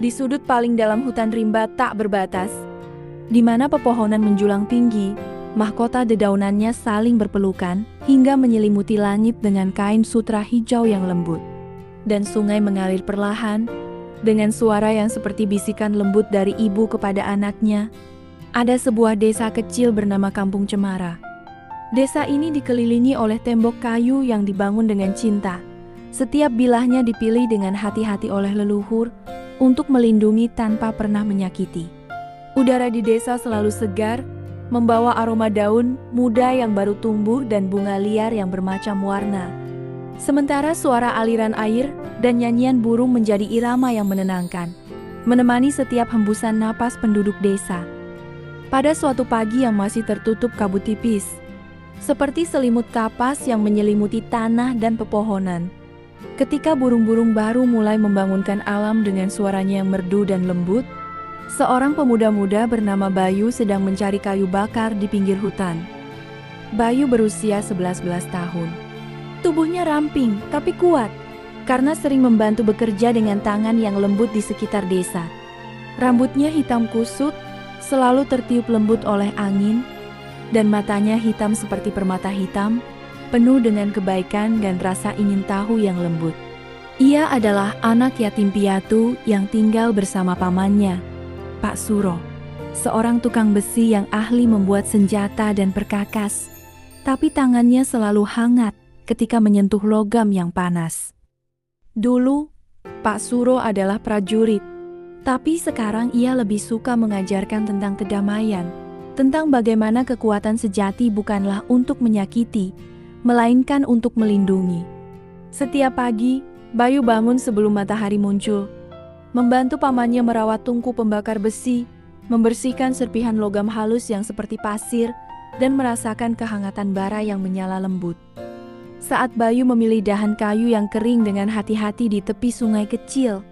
Di sudut paling dalam hutan rimba tak berbatas, di mana pepohonan menjulang tinggi, mahkota dedaunannya saling berpelukan hingga menyelimuti langit dengan kain sutra hijau yang lembut. Dan sungai mengalir perlahan, dengan suara yang seperti bisikan lembut dari ibu kepada anaknya. Ada sebuah desa kecil bernama Kampung Cemara. Desa ini dikelilingi oleh tembok kayu yang dibangun dengan cinta. Setiap bilahnya dipilih dengan hati-hati oleh leluhur untuk melindungi tanpa pernah menyakiti. Udara di desa selalu segar, membawa aroma daun muda yang baru tumbuh dan bunga liar yang bermacam warna. Sementara suara aliran air dan nyanyian burung menjadi irama yang menenangkan, menemani setiap hembusan napas penduduk desa. Pada suatu pagi yang masih tertutup kabut tipis, seperti selimut kapas yang menyelimuti tanah dan pepohonan, ketika burung-burung baru mulai membangunkan alam dengan suaranya yang merdu dan lembut, seorang pemuda muda bernama Bayu sedang mencari kayu bakar di pinggir hutan. Bayu berusia 11 tahun. Tubuhnya ramping tapi kuat, karena sering membantu bekerja dengan tangan yang lembut di sekitar desa. Rambutnya hitam kusut, selalu tertiup lembut oleh angin, dan matanya hitam seperti permata hitam, penuh dengan kebaikan dan rasa ingin tahu yang lembut. Ia adalah anak yatim piatu yang tinggal bersama pamannya, Pak Suro, seorang tukang besi yang ahli membuat senjata dan perkakas, tapi tangannya selalu hangat ketika menyentuh logam yang panas. Dulu, Pak Suro adalah prajurit, tapi sekarang ia lebih suka mengajarkan tentang kedamaian, tentang bagaimana kekuatan sejati bukanlah untuk menyakiti, melainkan untuk melindungi. Setiap pagi, Bayu bangun sebelum matahari muncul, membantu pamannya merawat tungku pembakar besi, membersihkan serpihan logam halus yang seperti pasir, dan merasakan kehangatan bara yang menyala lembut. Saat Bayu memilih dahan kayu yang kering dengan hati-hati di tepi sungai kecil,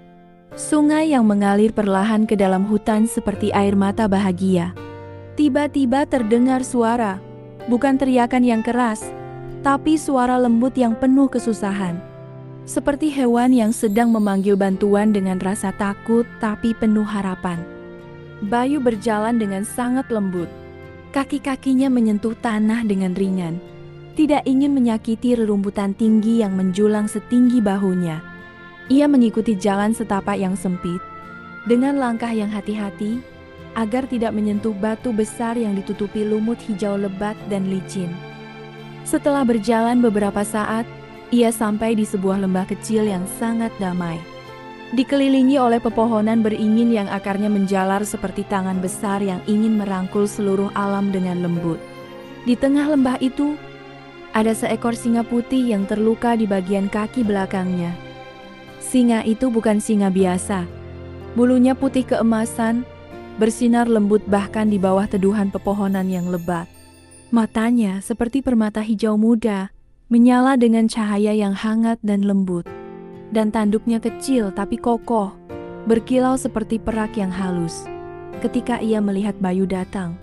sungai yang mengalir perlahan ke dalam hutan seperti air mata bahagia, tiba-tiba terdengar suara, bukan teriakan yang keras, tapi suara lembut yang penuh kesusahan. Seperti hewan yang sedang memanggil bantuan dengan rasa takut tapi penuh harapan. Bayu berjalan dengan sangat lembut. Kaki-kakinya menyentuh tanah dengan ringan. Tidak ingin menyakiti rerumputan tinggi yang menjulang setinggi bahunya. Ia mengikuti jalan setapak yang sempit, dengan langkah yang hati-hati, agar tidak menyentuh batu besar yang ditutupi lumut hijau lebat dan licin. Setelah berjalan beberapa saat, ia sampai di sebuah lembah kecil yang sangat damai. Dikelilingi oleh pepohonan beringin yang akarnya menjalar seperti tangan besar yang ingin merangkul seluruh alam dengan lembut. Di tengah lembah itu, ada seekor singa putih yang terluka di bagian kaki belakangnya. Singa itu bukan singa biasa. Bulunya putih keemasan, bersinar lembut bahkan di bawah teduhan pepohonan yang lebat. Matanya seperti permata hijau muda, menyala dengan cahaya yang hangat dan lembut. Dan tanduknya kecil tapi kokoh, berkilau seperti perak yang halus. Ketika ia melihat Bayu datang,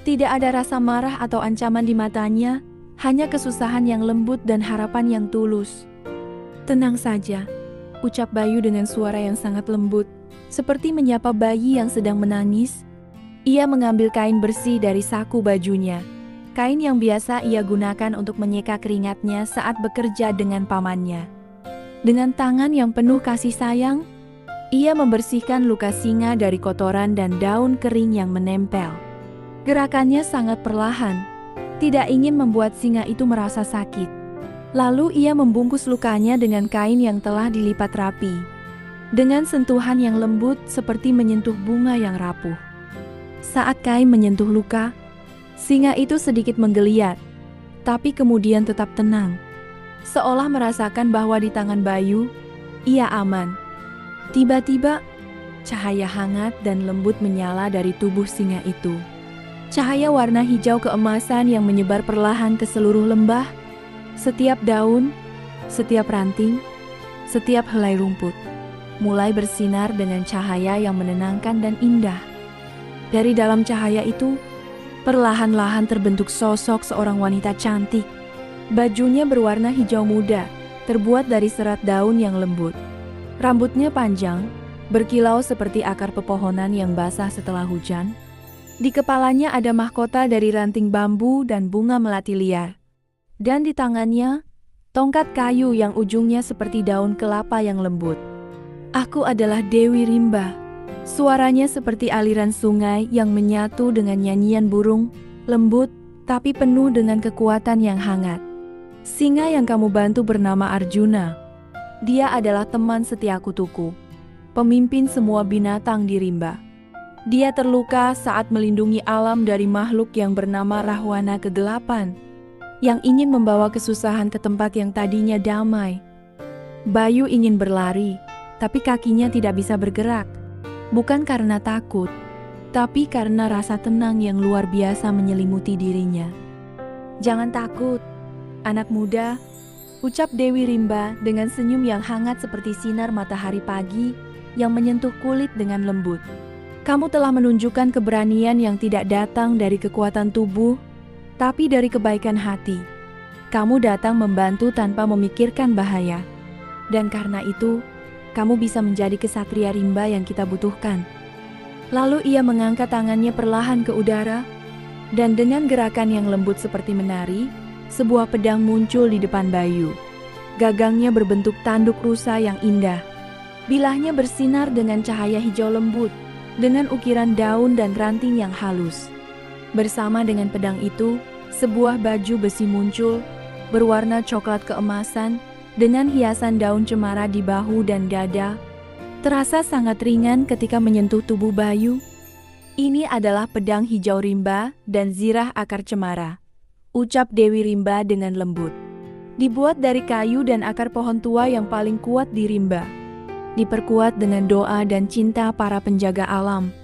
tidak ada rasa marah atau ancaman di matanya, hanya kesusahan yang lembut dan harapan yang tulus. "Tenang saja," ucap Bayu dengan suara yang sangat lembut, seperti menyapa bayi yang sedang menangis. Ia mengambil kain bersih dari saku bajunya, kain yang biasa ia gunakan untuk menyeka keringatnya saat bekerja dengan pamannya. Dengan tangan yang penuh kasih sayang, ia membersihkan luka singa dari kotoran dan daun kering yang menempel. Gerakannya sangat perlahan, tidak ingin membuat singa itu merasa sakit. Lalu ia membungkus lukanya dengan kain yang telah dilipat rapi, dengan sentuhan yang lembut seperti menyentuh bunga yang rapuh. Saat kain menyentuh luka, singa itu sedikit menggeliat, tapi kemudian tetap tenang, seolah merasakan bahwa di tangan Bayu, ia aman. Tiba-tiba, cahaya hangat dan lembut menyala dari tubuh singa itu. Cahaya warna hijau keemasan yang menyebar perlahan ke seluruh lembah, setiap daun, setiap ranting, setiap helai rumput, mulai bersinar dengan cahaya yang menenangkan dan indah. Dari dalam cahaya itu, perlahan-lahan terbentuk sosok seorang wanita cantik. Bajunya berwarna hijau muda, terbuat dari serat daun yang lembut. Rambutnya panjang, berkilau seperti akar pepohonan yang basah setelah hujan. Di kepalanya ada mahkota dari ranting bambu dan bunga melati liar. Dan di tangannya, tongkat kayu yang ujungnya seperti daun kelapa yang lembut. Aku adalah Dewi Rimba. Suaranya seperti aliran sungai yang menyatu dengan nyanyian burung, lembut, tapi penuh dengan kekuatan yang hangat. Singa yang kamu bantu bernama Arjuna. Dia adalah teman setia kutuku, pemimpin semua binatang di Rimba. Dia terluka saat melindungi alam dari makhluk yang bernama Rahwana Kegelapan, yang ingin membawa kesusahan ke tempat yang tadinya damai. Bayu ingin berlari, tapi kakinya tidak bisa bergerak. Bukan karena takut, tapi karena rasa tenang yang luar biasa menyelimuti dirinya. "Jangan takut, anak muda," ucap Dewi Rimba dengan senyum yang hangat seperti sinar matahari pagi yang menyentuh kulit dengan lembut. "Kamu telah menunjukkan keberanian yang tidak datang dari kekuatan tubuh, tapi dari kebaikan hati. Kamu datang membantu tanpa memikirkan bahaya. Dan karena itu, kamu bisa menjadi kesatria Rimba yang kita butuhkan." Lalu ia mengangkat tangannya perlahan ke udara, dan dengan gerakan yang lembut seperti menari, sebuah pedang muncul di depan Bayu. Gagangnya berbentuk tanduk rusa yang indah. Bilahnya bersinar dengan cahaya hijau lembut, dengan ukiran daun dan ranting yang halus. Bersama dengan pedang itu, sebuah baju besi muncul, berwarna coklat keemasan, dengan hiasan daun cemara di bahu dan dada. Terasa sangat ringan ketika menyentuh tubuh Bayu. "Ini adalah pedang hijau Rimba dan zirah akar cemara," ucap Dewi Rimba dengan lembut. "Dibuat dari kayu dan akar pohon tua yang paling kuat di Rimba. Diperkuat dengan doa dan cinta para penjaga alam.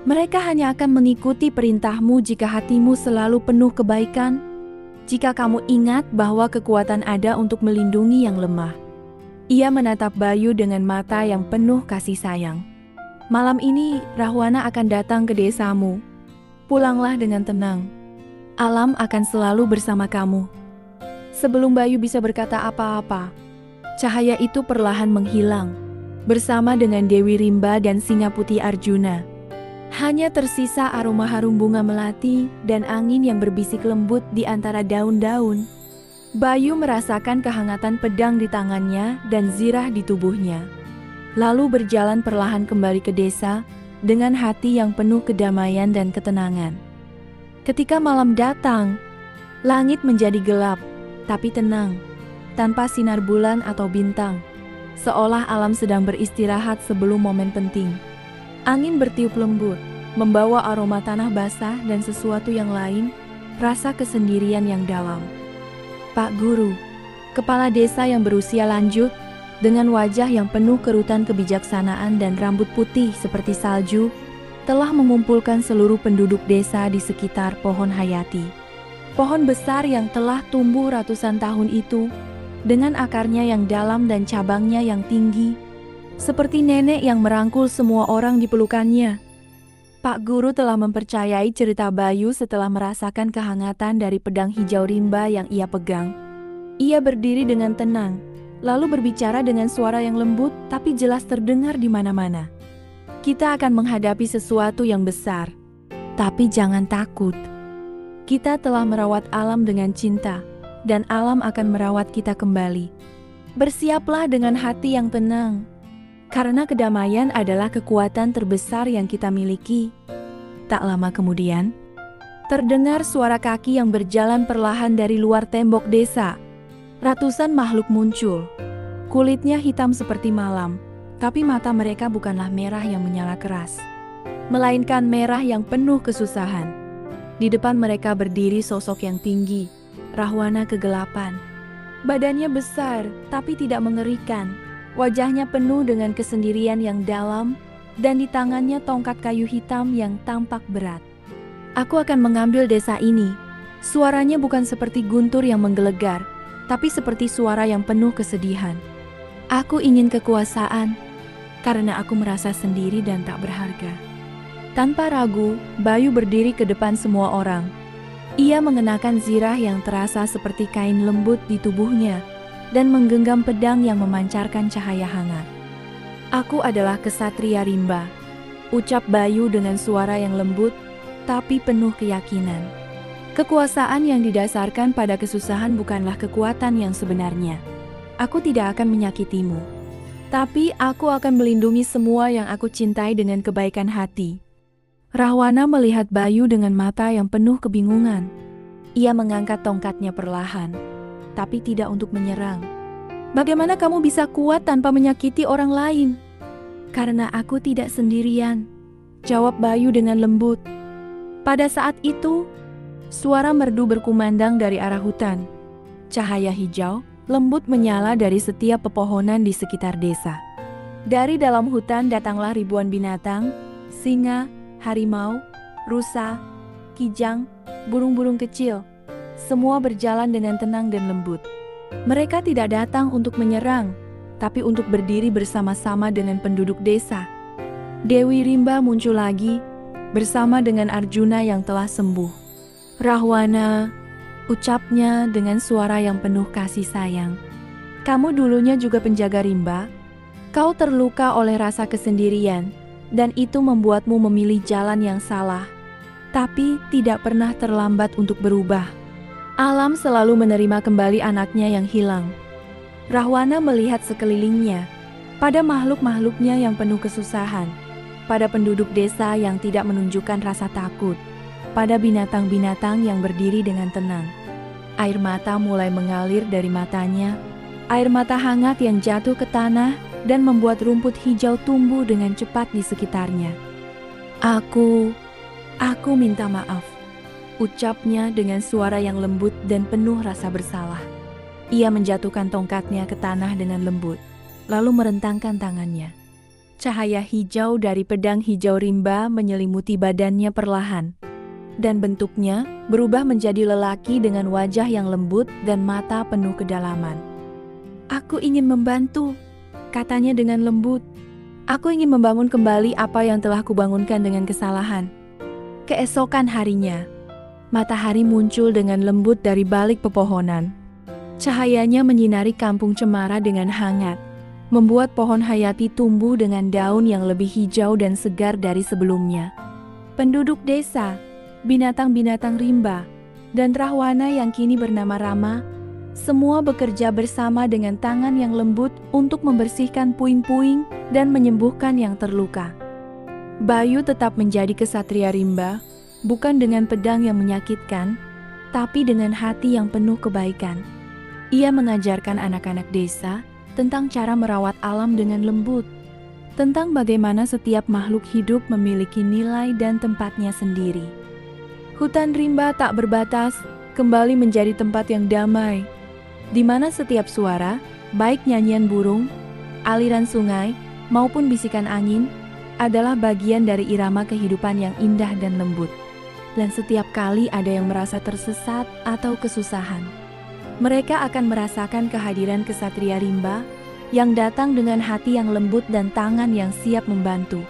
Mereka hanya akan mengikuti perintahmu jika hatimu selalu penuh kebaikan, jika kamu ingat bahwa kekuatan ada untuk melindungi yang lemah." Ia menatap Bayu dengan mata yang penuh kasih sayang. "Malam ini Rahwana akan datang ke desamu. Pulanglah dengan tenang. Alam akan selalu bersama kamu." Sebelum Bayu bisa berkata apa-apa, cahaya itu perlahan menghilang, bersama dengan Dewi Rimba dan singa putih Arjuna. Hanya tersisa aroma harum bunga melati dan angin yang berbisik lembut di antara daun-daun. Bayu merasakan kehangatan pedang di tangannya dan zirah di tubuhnya. Lalu berjalan perlahan kembali ke desa dengan hati yang penuh kedamaian dan ketenangan. Ketika malam datang, langit menjadi gelap, tapi tenang, tanpa sinar bulan atau bintang, seolah alam sedang beristirahat sebelum momen penting. Angin bertiup lembut, membawa aroma tanah basah dan sesuatu yang lain, rasa kesendirian yang dalam. Pak Guru, kepala desa yang berusia lanjut, dengan wajah yang penuh kerutan kebijaksanaan dan rambut putih seperti salju, telah mengumpulkan seluruh penduduk desa di sekitar pohon hayati. Pohon besar yang telah tumbuh ratusan tahun itu, dengan akarnya yang dalam dan cabangnya yang tinggi, seperti nenek yang merangkul semua orang di pelukannya. Pak Guru telah mempercayai cerita Bayu setelah merasakan kehangatan dari pedang hijau Rimba yang ia pegang. Ia berdiri dengan tenang, lalu berbicara dengan suara yang lembut tapi jelas terdengar di mana-mana. "Kita akan menghadapi sesuatu yang besar, tapi jangan takut. Kita telah merawat alam dengan cinta, dan alam akan merawat kita kembali. Bersiaplah dengan hati yang tenang. Karena kedamaian adalah kekuatan terbesar yang kita miliki." Tak lama kemudian, terdengar suara kaki yang berjalan perlahan dari luar tembok desa. Ratusan makhluk muncul. Kulitnya hitam seperti malam, tapi mata mereka bukanlah merah yang menyala keras, melainkan merah yang penuh kesusahan. Di depan mereka berdiri sosok yang tinggi, Rahwana Kegelapan. Badannya besar, tapi tidak mengerikan. Wajahnya penuh dengan kesendirian yang dalam, dan di tangannya tongkat kayu hitam yang tampak berat. "Aku akan mengambil desa ini." Suaranya bukan seperti guntur yang menggelegar, tapi seperti suara yang penuh kesedihan. "Aku ingin kekuasaan, karena aku merasa sendiri dan tak berharga." Tanpa ragu, Bayu berdiri ke depan semua orang. Ia mengenakan zirah yang terasa seperti kain lembut di tubuhnya, dan menggenggam pedang yang memancarkan cahaya hangat. Aku adalah kesatria rimba, ucap Bayu dengan suara yang lembut, tapi penuh keyakinan. Kekuasaan yang didasarkan pada kesusahan bukanlah kekuatan yang sebenarnya. Aku tidak akan menyakitimu, tapi aku akan melindungi semua yang aku cintai dengan kebaikan hati. Rahwana melihat Bayu dengan mata yang penuh kebingungan. Ia mengangkat tongkatnya perlahan, tapi tidak untuk menyerang. Bagaimana kamu bisa kuat tanpa menyakiti orang lain? Karena aku tidak sendirian, jawab Bayu dengan lembut. Pada saat itu, suara merdu berkumandang dari arah hutan. Cahaya hijau lembut menyala dari setiap pepohonan di sekitar desa. Dari dalam hutan datanglah ribuan binatang, singa, harimau, rusa, kijang, burung-burung kecil. Semua berjalan dengan tenang dan lembut. Mereka tidak datang untuk menyerang, tapi untuk berdiri bersama-sama dengan penduduk desa. Dewi Rimba muncul lagi, bersama dengan Arjuna yang telah sembuh. Rahwana, ucapnya dengan suara yang penuh kasih sayang. Kamu dulunya juga penjaga rimba. Kau terluka oleh rasa kesendirian, dan itu membuatmu memilih jalan yang salah. Tapi tidak pernah terlambat untuk berubah. Alam selalu menerima kembali anaknya yang hilang. Rahwana melihat sekelilingnya, pada makhluk-makhluknya yang penuh kesusahan, pada penduduk desa yang tidak menunjukkan rasa takut, pada binatang-binatang yang berdiri dengan tenang. Air mata mulai mengalir dari matanya, air mata hangat yang jatuh ke tanah dan membuat rumput hijau tumbuh dengan cepat di sekitarnya. Aku minta maaf, ucapnya dengan suara yang lembut dan penuh rasa bersalah. Ia menjatuhkan tongkatnya ke tanah dengan lembut, lalu merentangkan tangannya. Cahaya hijau dari pedang hijau rimba menyelimuti badannya perlahan, dan bentuknya berubah menjadi lelaki dengan wajah yang lembut dan mata penuh kedalaman. Aku ingin membantu, katanya dengan lembut. Aku ingin membangun kembali apa yang telah kubangunkan dengan kesalahan. Keesokan harinya, matahari muncul dengan lembut dari balik pepohonan. Cahayanya menyinari kampung Cemara dengan hangat, membuat pohon hayati tumbuh dengan daun yang lebih hijau dan segar dari sebelumnya. Penduduk desa, binatang-binatang rimba, dan Rahwana yang kini bernama Rama, semua bekerja bersama dengan tangan yang lembut untuk membersihkan puing-puing dan menyembuhkan yang terluka. Bayu tetap menjadi kesatria rimba, bukan dengan pedang yang menyakitkan, tapi dengan hati yang penuh kebaikan. Ia mengajarkan anak-anak desa tentang cara merawat alam dengan lembut, tentang bagaimana setiap makhluk hidup memiliki nilai dan tempatnya sendiri. Hutan rimba tak berbatas kembali menjadi tempat yang damai, di mana setiap suara, baik nyanyian burung, aliran sungai, maupun bisikan angin, adalah bagian dari irama kehidupan yang indah dan lembut. Dan setiap kali ada yang merasa tersesat atau kesusahan, mereka akan merasakan kehadiran kesatria rimba yang datang dengan hati yang lembut dan tangan yang siap membantu.